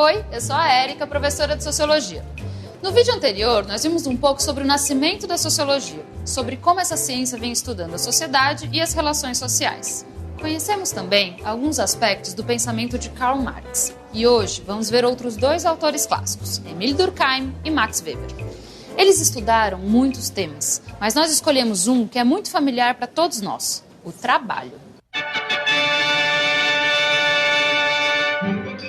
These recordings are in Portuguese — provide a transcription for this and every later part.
Oi, eu sou a Érica, professora de Sociologia. No vídeo anterior, nós vimos um pouco sobre o nascimento da Sociologia, sobre como essa ciência vem estudando a sociedade e as relações sociais. Conhecemos também alguns aspectos do pensamento de Karl Marx. E hoje vamos ver outros dois autores clássicos, Émile Durkheim e Max Weber. Eles estudaram muitos temas, mas nós escolhemos um que é muito familiar para todos nós, o trabalho.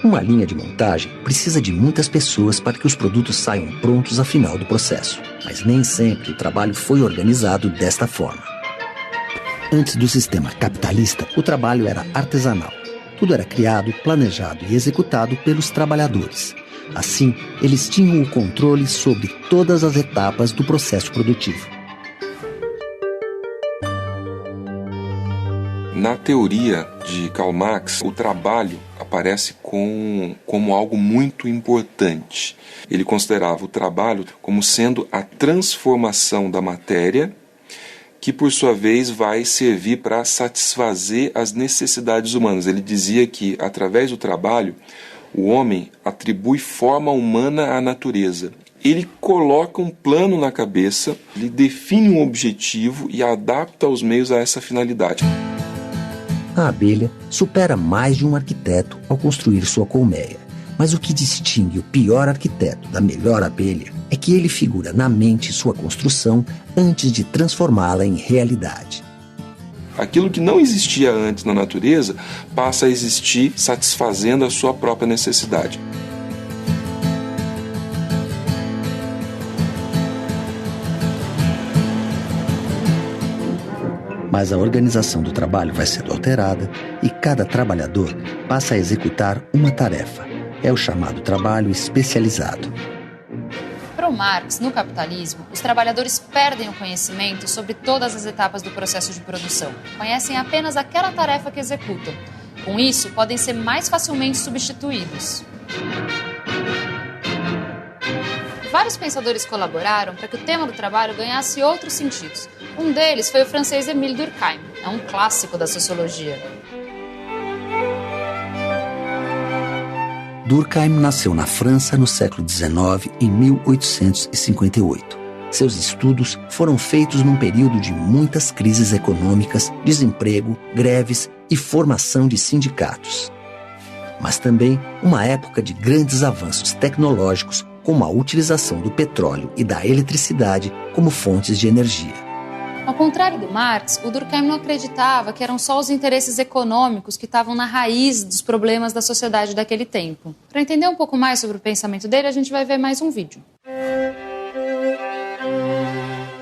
Uma linha de montagem precisa de muitas pessoas para que os produtos saiam prontos ao final do processo. Mas nem sempre o trabalho foi organizado desta forma. Antes do sistema capitalista, o trabalho era artesanal. Tudo era criado, planejado e executado pelos trabalhadores. Assim, eles tinham o controle sobre todas as etapas do processo produtivo. Na teoria de Karl Marx, o trabalho aparece como algo muito importante. Ele considerava o trabalho como sendo a transformação da matéria, que por sua vez vai servir para satisfazer as necessidades humanas. Ele dizia que, através do trabalho, o homem atribui forma humana à natureza. Ele coloca um plano na cabeça, ele define um objetivo e adapta os meios a essa finalidade. A abelha supera mais de um arquiteto ao construir sua colmeia. Mas o que distingue o pior arquiteto da melhor abelha é que ele figura na mente sua construção antes de transformá-la em realidade. Aquilo que não existia antes na natureza passa a existir satisfazendo a sua própria necessidade. Mas a organização do trabalho vai sendo alterada e cada trabalhador passa a executar uma tarefa. É o chamado trabalho especializado. Para o Marx, no capitalismo, os trabalhadores perdem o conhecimento sobre todas as etapas do processo de produção. Conhecem apenas aquela tarefa que executam. Com isso, podem ser mais facilmente substituídos. Vários pensadores colaboraram para que o tema do trabalho ganhasse outros sentidos. Um deles foi o francês Émile Durkheim, é um clássico da sociologia. Durkheim nasceu na França no século XIX, em 1858. Seus estudos foram feitos num período de muitas crises econômicas, desemprego, greves e formação de sindicatos. Mas também uma época de grandes avanços tecnológicos, como a utilização do petróleo e da eletricidade como fontes de energia. Ao contrário do Marx, o Durkheim não acreditava que eram só os interesses econômicos que estavam na raiz dos problemas da sociedade daquele tempo. Para entender um pouco mais sobre o pensamento dele, a gente vai ver mais um vídeo.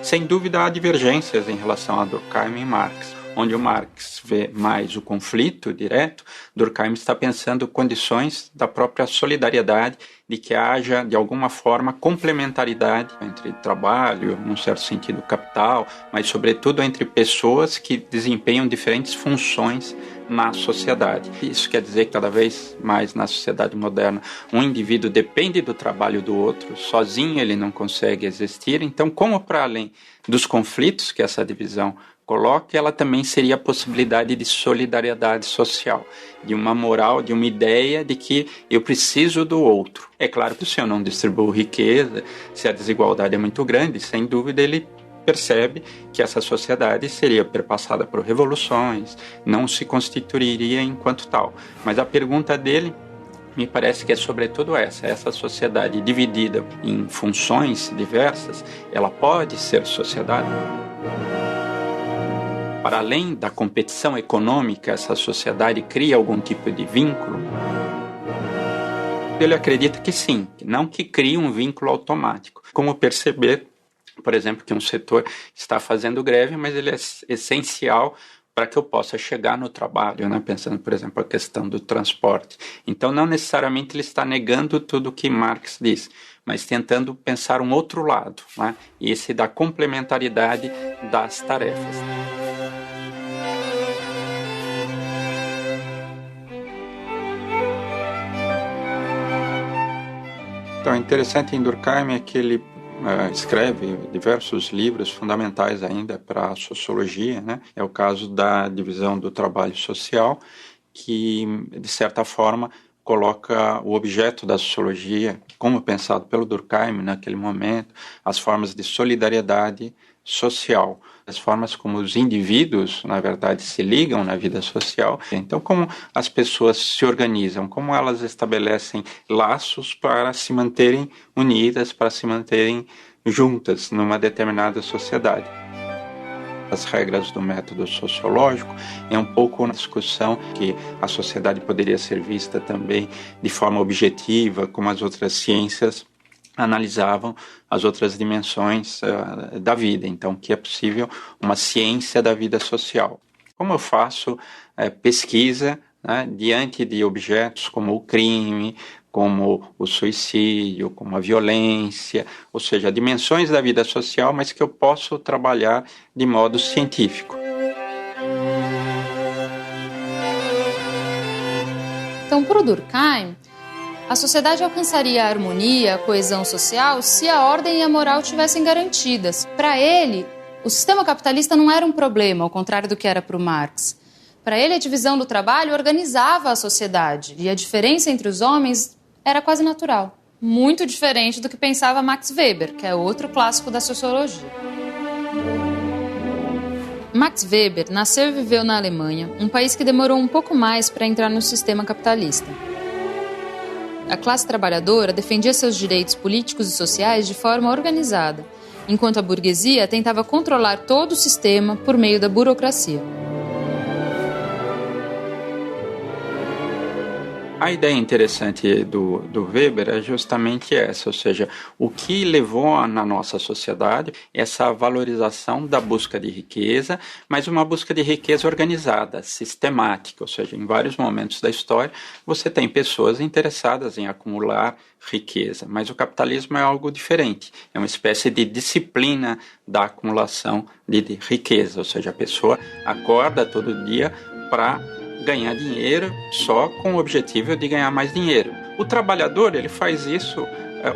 Sem dúvida, há divergências em relação a Durkheim e Marx. Onde o Marx vê mais o conflito direto, Durkheim está pensando condições da própria solidariedade, de que haja, de alguma forma, complementaridade entre trabalho, num certo sentido capital, mas sobretudo entre pessoas que desempenham diferentes funções na sociedade. Isso quer dizer que cada vez mais na sociedade moderna um indivíduo depende do trabalho do outro, sozinho ele não consegue existir. Então, como para além dos conflitos que essa divisão coloca, ela também seria a possibilidade de solidariedade social, de uma moral, de uma ideia de que eu preciso do outro. É claro que se eu não distribuo riqueza, se a desigualdade é muito grande, sem dúvida ele percebe que essa sociedade seria perpassada por revoluções, não se constituiria enquanto tal. Mas a pergunta dele me parece que é sobretudo essa sociedade dividida em funções diversas, ela pode ser sociedade? Para além da competição econômica, essa sociedade cria algum tipo de vínculo? Ele acredita que sim, não que crie um vínculo automático. Como perceber, por exemplo, que um setor está fazendo greve, mas ele é essencial para que eu possa chegar no trabalho, né? Pensando, por exemplo, a questão do transporte. Então, não necessariamente ele está negando tudo o que Marx diz, mas tentando pensar um outro lado, né? Esse da complementaridade das tarefas. Então, interessante em Durkheim é que ele escreve diversos livros fundamentais ainda para a sociologia, né? É o caso da divisão do trabalho social, que, de certa forma, coloca o objeto da sociologia, como pensado pelo Durkheim naquele momento, as formas de solidariedade social, as formas como os indivíduos, na verdade, se ligam na vida social. Então, como as pessoas se organizam, como elas estabelecem laços para se manterem unidas, para se manterem juntas numa determinada sociedade. As regras do método sociológico é um pouco uma discussão que a sociedade poderia ser vista também de forma objetiva, como as outras ciências analisavam as outras dimensões da vida. Então, que é possível uma ciência da vida social. Como eu faço pesquisa, né, diante de objetos como o crime, como o suicídio, como a violência, ou seja, dimensões da vida social, mas que eu posso trabalhar de modo científico. Então, para o Durkheim, a sociedade alcançaria a harmonia, a coesão social, se a ordem e a moral tivessem garantidas. Para ele, o sistema capitalista não era um problema, ao contrário do que era para o Marx. Para ele, a divisão do trabalho organizava a sociedade e a diferença entre os homens era quase natural. Muito diferente do que pensava Max Weber, que é outro clássico da sociologia. Max Weber nasceu e viveu na Alemanha, um país que demorou um pouco mais para entrar no sistema capitalista. A classe trabalhadora defendia seus direitos políticos e sociais de forma organizada, enquanto a burguesia tentava controlar todo o sistema por meio da burocracia. A ideia interessante do Weber é justamente essa, ou seja, o que levou na nossa sociedade essa valorização da busca de riqueza, mas uma busca de riqueza organizada, sistemática, ou seja, em vários momentos da história você tem pessoas interessadas em acumular riqueza, mas o capitalismo é algo diferente, é uma espécie de disciplina da acumulação de riqueza, ou seja, a pessoa acorda todo dia para ganhar dinheiro só com o objetivo de ganhar mais dinheiro. O trabalhador, ele faz isso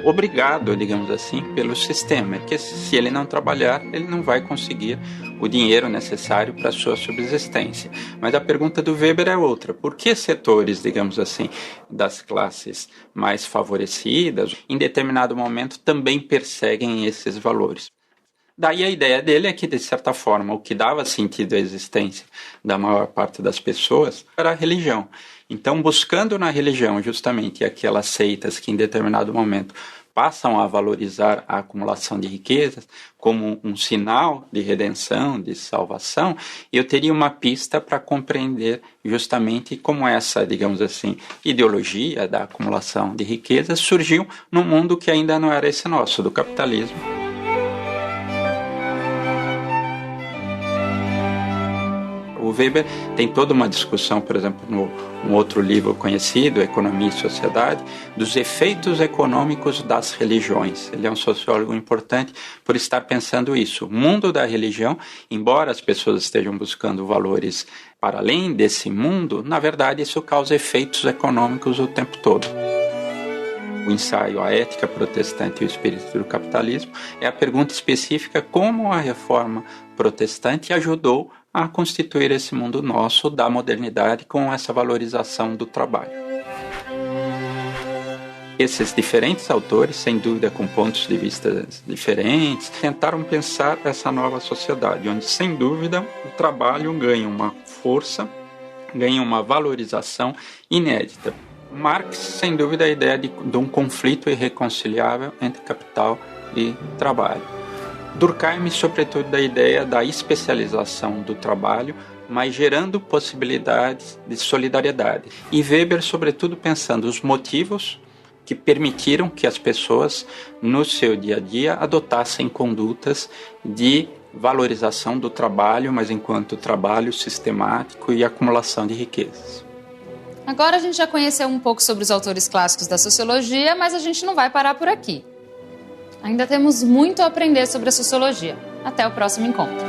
obrigado, digamos assim, pelo sistema, porque se ele não trabalhar, ele não vai conseguir o dinheiro necessário para a sua subsistência. Mas a pergunta do Weber é outra. Por que setores, digamos assim, das classes mais favorecidas, em determinado momento, também perseguem esses valores? Daí a ideia dele é que, de certa forma, o que dava sentido à existência da maior parte das pessoas era a religião. Então, buscando na religião justamente aquelas seitas que, em determinado momento, passam a valorizar a acumulação de riquezas como um sinal de redenção, de salvação, eu teria uma pista para compreender justamente como essa, digamos assim, ideologia da acumulação de riquezas surgiu num mundo que ainda não era esse nosso, do capitalismo. O Weber tem toda uma discussão, por exemplo, num outro livro conhecido, Economia e Sociedade, dos efeitos econômicos das religiões. Ele é um sociólogo importante por estar pensando isso. O mundo da religião, embora as pessoas estejam buscando valores para além desse mundo, na verdade isso causa efeitos econômicos o tempo todo. O ensaio A Ética Protestante e o Espírito do Capitalismo é a pergunta específica como a reforma protestante ajudou a constituir esse mundo nosso da modernidade com essa valorização do trabalho. Esses diferentes autores, sem dúvida com pontos de vista diferentes, tentaram pensar essa nova sociedade, onde sem dúvida o trabalho ganha uma força, ganha uma valorização inédita. Marx, sem dúvida, a ideia de um conflito irreconciliável entre capital e trabalho. Durkheim, sobretudo, da ideia da especialização do trabalho, mas gerando possibilidades de solidariedade. E Weber, sobretudo, pensando os motivos que permitiram que as pessoas, no seu dia a dia, adotassem condutas de valorização do trabalho, mas enquanto trabalho sistemático e acumulação de riquezas. Agora a gente já conheceu um pouco sobre os autores clássicos da sociologia, mas a gente não vai parar por aqui. Ainda temos muito a aprender sobre a sociologia. Até o próximo encontro.